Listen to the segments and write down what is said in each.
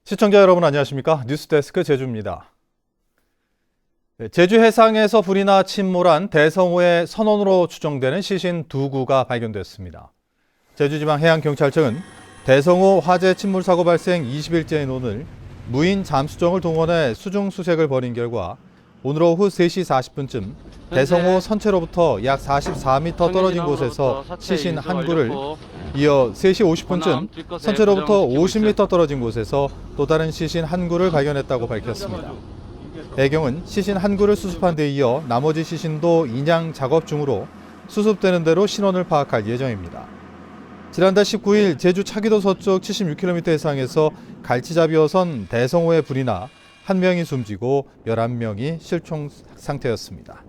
시청자 여러분 안녕하십니까? 뉴스데스크 제주입니다. 제주 해상에서 불이 나 침몰한 대성호의 선원으로 추정되는 시신 2구가 발견됐습니다. 제주지방해양경찰청은 대성호 화재 침몰 사고 발생 20일째인 오늘 무인 잠수정을 동원해 수중 수색을 벌인 결과 오늘 오후 3시 40분쯤 대성호 선체로부터 약 44m 떨어진 곳에서 시신 한 구를, 이어 3시 50분쯤 선체로부터 50m 떨어진 곳에서 또 다른 시신 한 구를 발견했다고 밝혔습니다. 해경은 시신 한 구를 수습한 데 이어 나머지 시신도 인양 작업 중으로 수습되는 대로 신원을 파악할 예정입니다. 지난달 19일 제주 차기도 서쪽 76km 해상에서 갈치잡이어선 대성호에 불이 나 1명이 숨지고 11명이 실종 상태였습니다.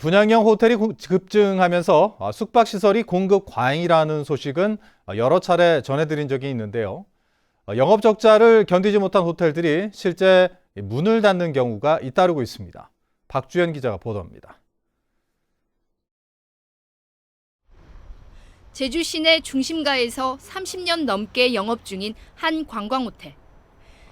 분양형 호텔이 급증하면서 숙박시설이 공급 과잉이라는 소식은 여러 차례 전해드린 적이 있는데요. 영업 적자를 견디지 못한 호텔들이 실제 문을 닫는 경우가 잇따르고 있습니다. 박주연 기자가 보도합니다. 제주 시내 중심가에서 30년 넘게 영업 중인 한 관광호텔.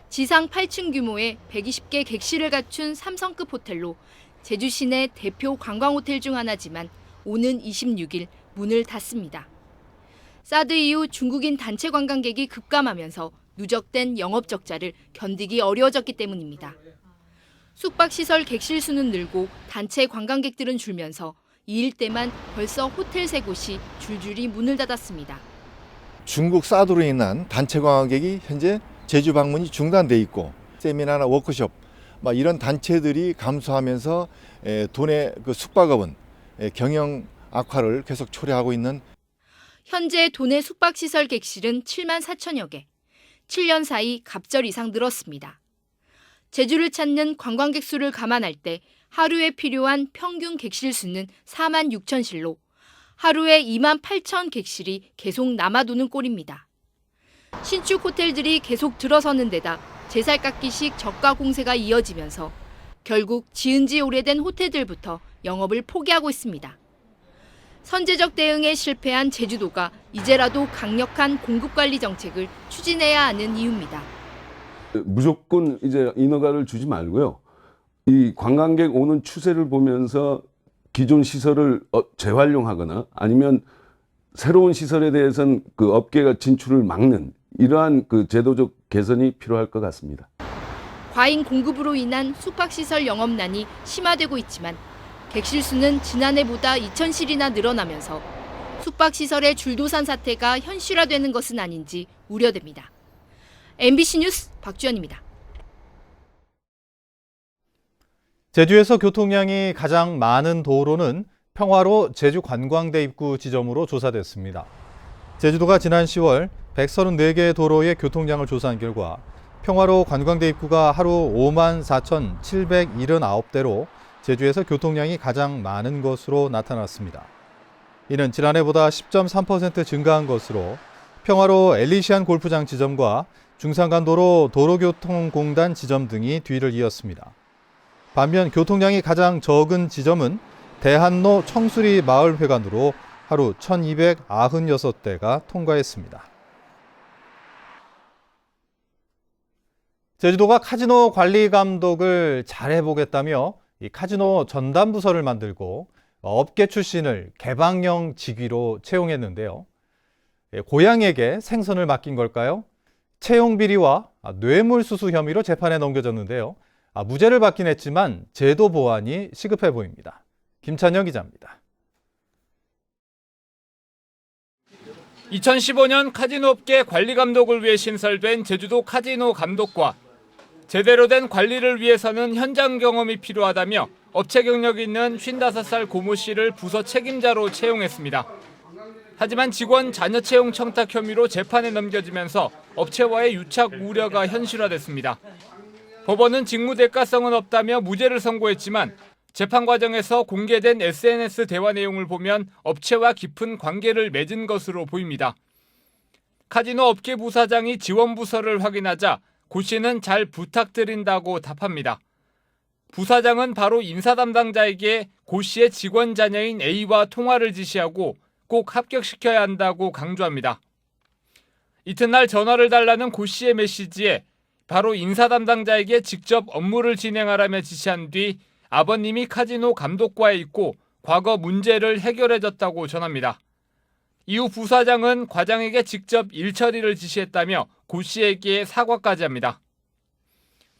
지상 8층 규모의 120개 객실을 갖춘 3성급 호텔로 제주 시내 대표 관광호텔 중 하나지만 오는 26일 문을 닫습니다. 사드 이후 중국인 단체 관광객이 급감하면서 누적된 영업 적자를 견디기 어려워졌기 때문입니다. 숙박시설 객실 수는 늘고 단체 관광객들은 줄면서 이 일대만 벌써 호텔 3곳이 줄줄이 문을 닫았습니다. 중국 사드로 인한 단체 관광객이 현재 제주 방문이 중단돼 있고 세미나나 워크숍 이런 단체들이 감소하면서 도내 숙박업은 경영 악화를 계속 초래하고 있는. 현재 도내 숙박시설 객실은 7만 4천여 개, 7년 사이 갑절 이상 늘었습니다. 제주를 찾는 관광객 수를 감안할 때 하루에 필요한 평균 객실 수는 4만 6천 실로 하루에 2만 8천 객실이 계속 남아도는 꼴입니다. 신축 호텔들이 계속 들어서는 데다 제살깎기식 저가 공세가 이어지면서 결국 지은 지 오래된 호텔들부터 영업을 포기하고 있습니다. 선제적 대응에 실패한 제주도가 이제라도 강력한 공급관리 정책을 추진해야 하는 이유입니다. 무조건 이제 인허가를 주지 말고요. 이 관광객 오는 추세를 보면서 기존 시설을 재활용하거나 아니면 새로운 시설에 대해서는 그 업계가 진출을 막는 이러한 그 제도적 개선이 필요할 것 같습니다. 과잉 공급으로 인한 숙박시설 영업난이 심화되고 있지만 객실 수는 지난해보다 2,000실이나 늘어나면서 숙박시설의 줄도산 사태가 현실화되는 것은 아닌지 우려됩니다. MBC 뉴스 박주연입니다. 제주에서 교통량이 가장 많은 도로는 평화로 제주 관광대 입구 지점으로 조사됐습니다. 제주도가 지난 10월 134개의 도로의 교통량을 조사한 결과 평화로 관광대 입구가 하루 5만 4,779대로 제주에서 교통량이 가장 많은 것으로 나타났습니다. 이는 지난해보다 10.3% 증가한 것으로 평화로 엘리시안 골프장 지점과 중산간도로 도로교통공단 지점 등이 뒤를 이었습니다. 반면 교통량이 가장 적은 지점은 대한로 청수리 마을회관으로 하루 1,296대가 통과했습니다. 제주도가 카지노 관리 감독을 잘해보겠다며 이 카지노 전담부서를 만들고 업계 출신을 개방형 직위로 채용했는데요. 고향에게 생선을 맡긴 걸까요? 채용 비리와 뇌물수수 혐의로 재판에 넘겨졌는데요. 무죄를 받긴 했지만 제도 보완이 시급해 보입니다. 김찬영 기자입니다. 2015년 카지노 업계 관리 감독을 위해 신설된 제주도 카지노 감독과 제대로 된 관리를 위해서는 현장 경험이 필요하다며 업체 경력이 있는 55살 고모 씨를 부서 책임자로 채용했습니다. 하지만 직원 자녀 채용 청탁 혐의로 재판에 넘겨지면서 업체와의 유착 우려가 현실화됐습니다. 법원은 직무 대가성은 없다며 무죄를 선고했지만 재판 과정에서 공개된 SNS 대화 내용을 보면 업체와 깊은 관계를 맺은 것으로 보입니다. 카지노 업계 부사장이 지원부서를 확인하자 고 씨는 잘 부탁드린다고 답합니다. 부사장은 바로 인사 담당자에게 고 씨의 직원 자녀인 A와 통화를 지시하고 꼭 합격시켜야 한다고 강조합니다. 이튿날 전화를 달라는 고 씨의 메시지에 바로 인사 담당자에게 직접 업무를 진행하라며 지시한 뒤 아버님이 카지노 감독과에 있고 과거 문제를 해결해줬다고 전합니다. 이후 부사장은 과장에게 직접 일 처리를 지시했다며 고 씨에게 사과까지 합니다.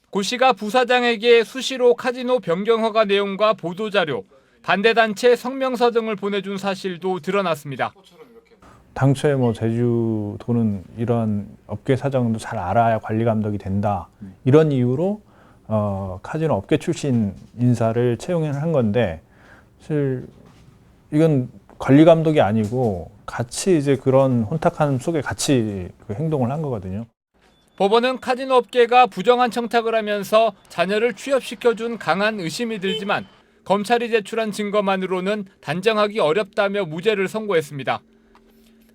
고 씨가 부사장에게 수시로 카지노 변경 허가 내용과 보도자료, 반대단체 성명서 등을 보내준 사실도 드러났습니다. 당초에 제주도는 이런 업계 사정도 잘 알아야 관리 감독이 된다. 이런 이유로 카지노 업계 출신 인사를 채용을 한 건데, 사실 이건 관리 감독이 아니고 같이 이제 그런 혼탁함 속에 같이 그 행동을 한 거거든요. 법원은 카지노 업계가 부정한 청탁을 하면서 자녀를 취업시켜준 강한 의심이 들지만 검찰이 제출한 증거만으로는 단정하기 어렵다며 무죄를 선고했습니다.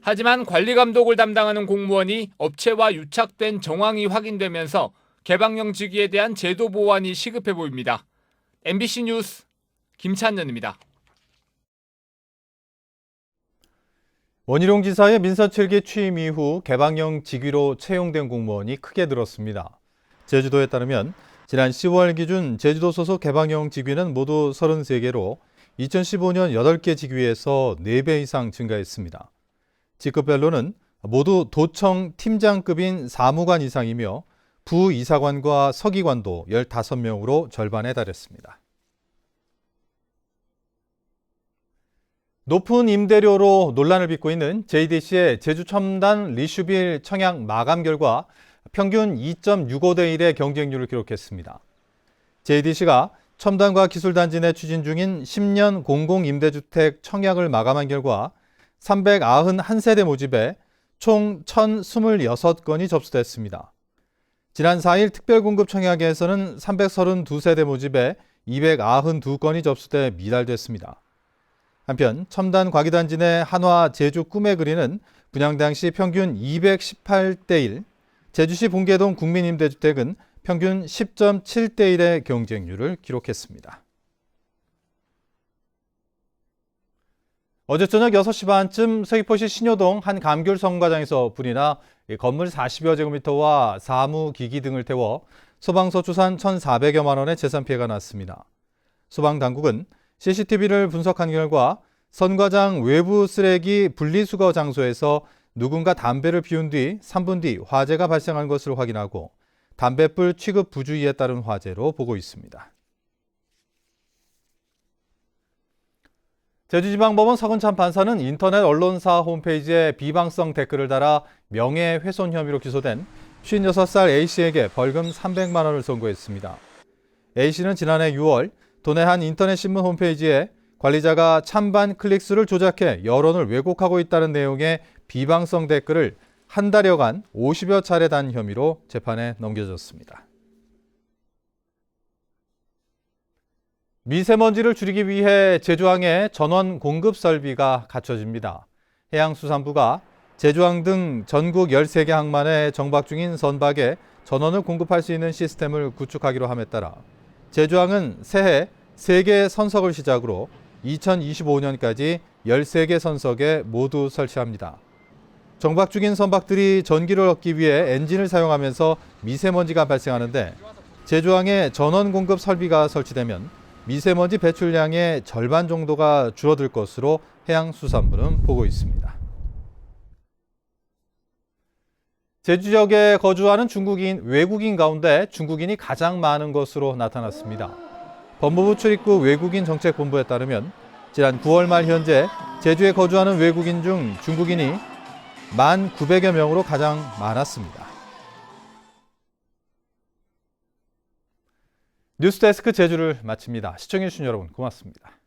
하지만 관리 감독을 담당하는 공무원이 업체와 유착된 정황이 확인되면서 개방형 직위에 대한 제도 보완이 시급해 보입니다. MBC 뉴스 김찬년입니다. 원희룡 지사의 민선 7기 취임 이후 개방형 직위로 채용된 공무원이 크게 늘었습니다. 제주도에 따르면 지난 10월 기준 제주도 소속 개방형 직위는 모두 33개로 2015년 8개 직위에서 4배 이상 증가했습니다. 직급별로는 모두 도청 팀장급인 사무관 이상이며 부이사관과 서기관도 15명으로 절반에 달했습니다. 높은 임대료로 논란을 빚고 있는 JDC의 제주 첨단 리슈빌 청약 마감 결과 평균 2.65대 1의 경쟁률을 기록했습니다. JDC가 첨단과 기술단지 내 추진 중인 10년 공공임대주택 청약을 마감한 결과 391세대 모집에 총 1,026건이 접수됐습니다. 지난 4일 특별공급 청약에서는 332세대 모집에 292건이 접수돼 미달됐습니다. 한편 첨단 과기단지 내 한화 제주 꿈의 그리는 분양 당시 평균 218대 1, 제주시 봉계동 국민임대주택은 평균 10.7대 1의 경쟁률을 기록했습니다. 어제 저녁 6시 반쯤 서귀포시 신효동 한 감귤 성과장에서 불이 나 건물 40여 제곱미터와 사무기기 등을 태워 소방서 추산 1,400여만 원의 재산 피해가 났습니다. 소방당국은 CCTV를 분석한 결과 선과장 외부 쓰레기 분리수거 장소에서 누군가 담배를 피운 뒤 3분 뒤 화재가 발생한 것을 확인하고 담뱃불 취급 부주의에 따른 화재로 보고 있습니다. 제주지방법원 서근찬 판사는 인터넷 언론사 홈페이지에 비방성 댓글을 달아 명예훼손 혐의로 기소된 56살 A씨에게 벌금 300만 원을 선고했습니다. A씨는 지난해 6월 도내 한 인터넷 신문 홈페이지에 관리자가 찬반 클릭수를 조작해 여론을 왜곡하고 있다는 내용의 비방성 댓글을 한 달여간 50여 차례 단 혐의로 재판에 넘겨졌습니다. 미세먼지를 줄이기 위해 제주항에 전원 공급 설비가 갖춰집니다. 해양수산부가 제주항 등 전국 13개 항만에 정박 중인 선박에 전원을 공급할 수 있는 시스템을 구축하기로 함에 따라 제주항은 새해 3개 선석을 시작으로 2025년까지 13개 선석에 모두 설치합니다. 정박 중인 선박들이 전기를 얻기 위해 엔진을 사용하면서 미세먼지가 발생하는데 제주항에 전원 공급 설비가 설치되면 미세먼지 배출량의 절반 정도가 줄어들 것으로 해양수산부는 보고 있습니다. 제주 지역에 거주하는 외국인 가운데 중국인이 가장 많은 것으로 나타났습니다. 법무부 출입국 외국인 정책본부에 따르면 지난 9월 말 현재 제주에 거주하는 외국인 중 중국인이 1,900여 명으로 가장 많았습니다. 뉴스데스크 제주를 마칩니다. 시청해주신 여러분 고맙습니다.